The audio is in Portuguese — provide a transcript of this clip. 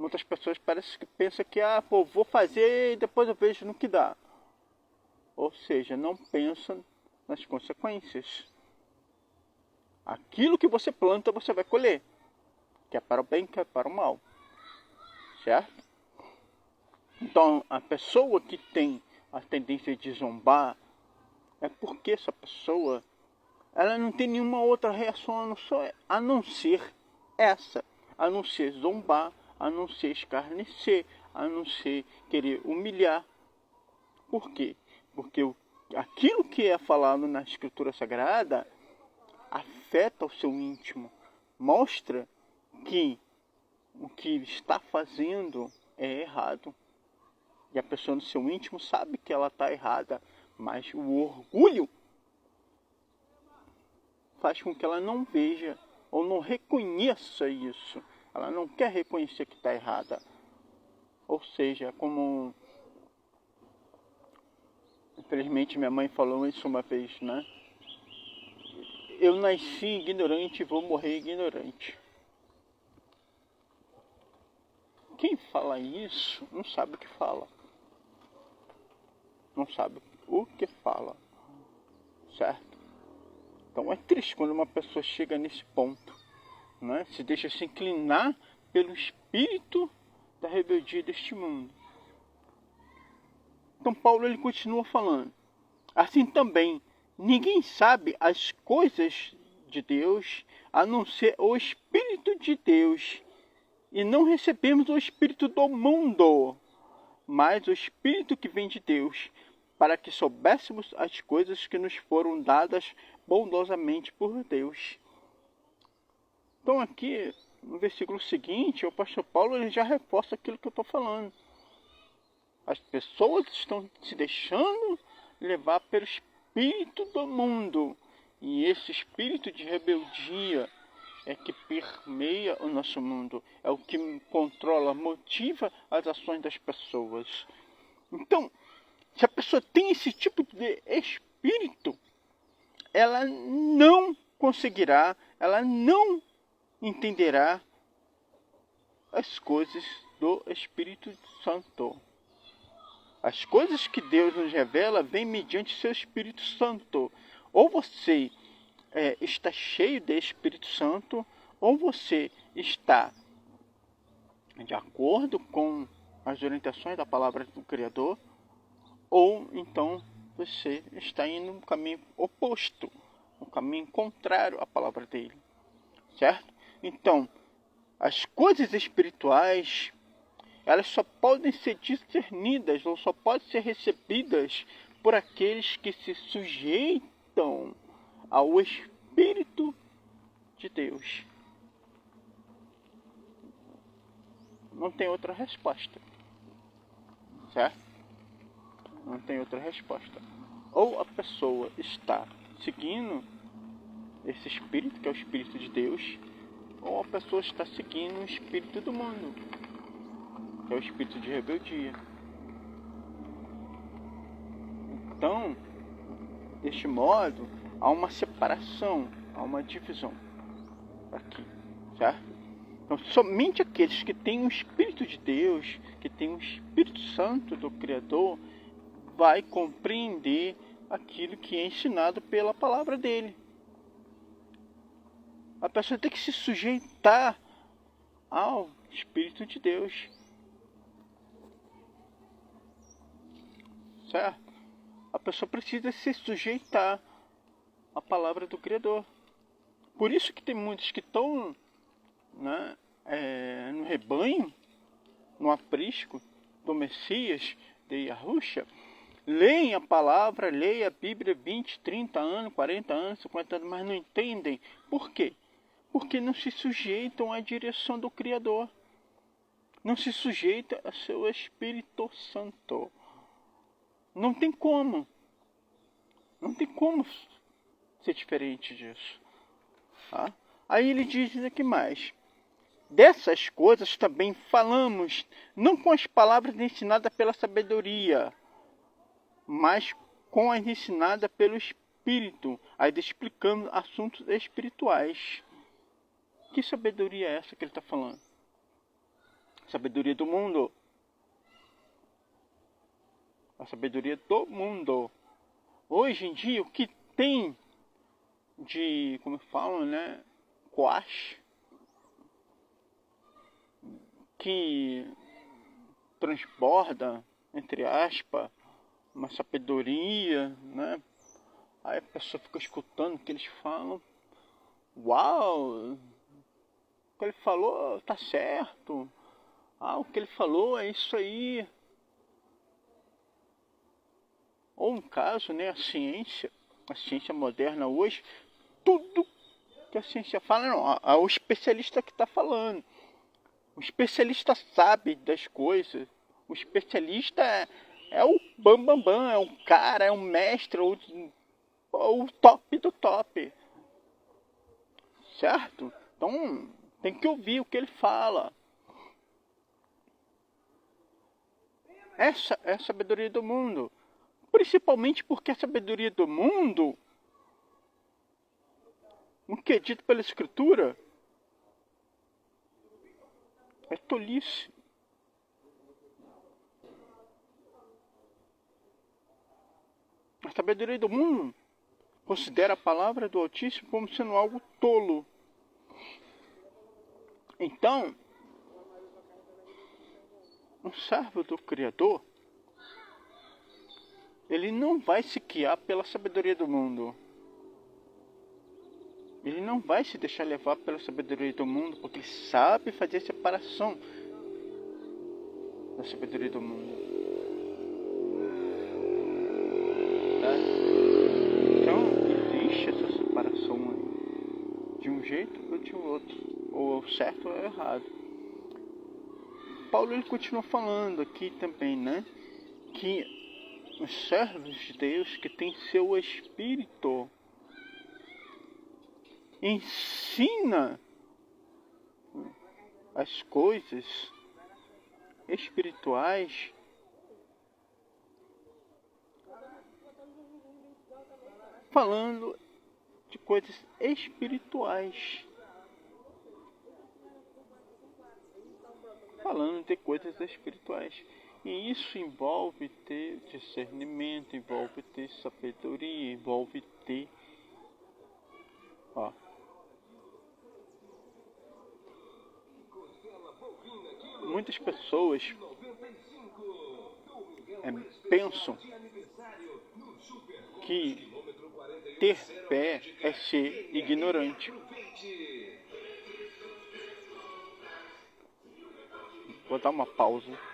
muitas pessoas parece que pensam que, vou fazer e depois eu vejo no que dá. Ou seja, não pensam nas consequências. Aquilo que você planta, você vai colher. Quer para o bem, quer para o mal. Certo? Então, a pessoa que tem a tendência de zombar, é porque essa pessoa, ela não tem nenhuma outra reação a não ser essa. A não ser zombar, a não ser escarnecer, a não ser querer humilhar. Por quê? Porque aquilo que é falado na Escritura Sagrada afeta o seu íntimo. Mostra que o que ele está fazendo é errado. E a pessoa no seu íntimo sabe que ela está errada. Mas o orgulho faz com que ela não veja ou não reconheça isso. Ela não quer reconhecer que está errada. Ou seja, como infelizmente minha mãe falou isso uma vez, né? Eu nasci ignorante e vou morrer ignorante. Quem fala isso não sabe o que fala. Não sabe o que fala. Certo? Então é triste quando uma pessoa chega nesse ponto, né? Se deixa se inclinar pelo espírito da rebeldia deste mundo. Então Paulo ele continua falando. Assim também, ninguém sabe as coisas de Deus, a não ser o Espírito de Deus. E não recebemos o Espírito do mundo, mas o Espírito que vem de Deus, para que soubéssemos as coisas que nos foram dadas bondosamente por Deus. Então aqui, no versículo seguinte, o pastor Paulo ele já reforça aquilo que eu estou falando. As pessoas estão se deixando levar pelo espírito do mundo. E esse espírito de rebeldia é que permeia o nosso mundo. É o que controla, motiva as ações das pessoas. Então, se a pessoa tem esse tipo de espírito, ela não conseguirá, ela não entenderá as coisas do Espírito Santo. As coisas que Deus nos revela vêm mediante seu Espírito Santo. Ou você está cheio de Espírito Santo, ou você está de acordo com as orientações da palavra do Criador, ou então você está indo no caminho oposto, no caminho contrário à palavra dele. Certo? Então, as coisas espirituais, elas só podem ser discernidas ou só podem ser recebidas por aqueles que se sujeitam ao Espírito de Deus. Não tem outra resposta. Certo? Não tem outra resposta. Ou a pessoa está seguindo esse Espírito, que é o Espírito de Deus, ou a pessoa está seguindo o Espírito do mundo, que é o espírito de rebeldia. Então, deste modo, há uma separação, há uma divisão aqui, certo? Então, somente aqueles que têm o Espírito de Deus, que têm o Espírito Santo do Criador, vai compreender aquilo que é ensinado pela palavra dele. A pessoa tem que se sujeitar ao Espírito de Deus. Certo? A pessoa precisa se sujeitar à palavra do Criador. Por isso que tem muitos que estão, né, no rebanho, no aprisco do Messias, de Yahushua, leem a palavra, leem a Bíblia 20, 30 anos, 40 anos, 50 anos, mas não entendem. Por quê? Porque não se sujeitam à direção do Criador. Não se sujeita ao seu Espírito Santo. Não tem como. Não tem como ser diferente disso. Tá? Aí ele diz aqui mais. Dessas coisas também falamos, não com as palavras ensinadas pela sabedoria, mas com as ensinadas pelo Espírito, aí explicando assuntos espirituais. Que sabedoria é essa que ele está falando? sabedoria do mundo. A sabedoria do mundo. Hoje em dia, o que tem de, como falam, né, quash, que transborda, entre aspas, uma sabedoria, né? Aí a pessoa fica escutando o que eles falam. Uau! O que ele falou tá certo. Ah, o que ele falou é isso aí. Ou no caso, né, a ciência moderna hoje, tudo que a ciência fala, não, é o especialista que está falando. O especialista sabe das coisas. O especialista é o bambambam, é o cara, é o mestre, o top do top. Certo? Então, tem que ouvir o que ele fala. Essa é a sabedoria do mundo. Principalmente porque a sabedoria do mundo, o que é dito pela Escritura, é tolice. A sabedoria do mundo considera a palavra do Altíssimo como sendo algo tolo. Então, um servo do Criador, ele não vai se guiar pela sabedoria do mundo. Ele não vai se deixar levar pela sabedoria do mundo, porque ele sabe fazer a separação da sabedoria do mundo. Tá? Então, existe essa separação aí, de um jeito ou de outro, ou certo ou errado. Paulo ele continua falando aqui também, né, que os servos de Deus que têm seu espírito ensina as coisas espirituais falando de coisas espirituais. Falando de coisas espirituais. E isso envolve ter discernimento, envolve ter sabedoria, envolve ter... Muitas pessoas pensam que ter fé é ser ignorante. Vou dar uma pausa.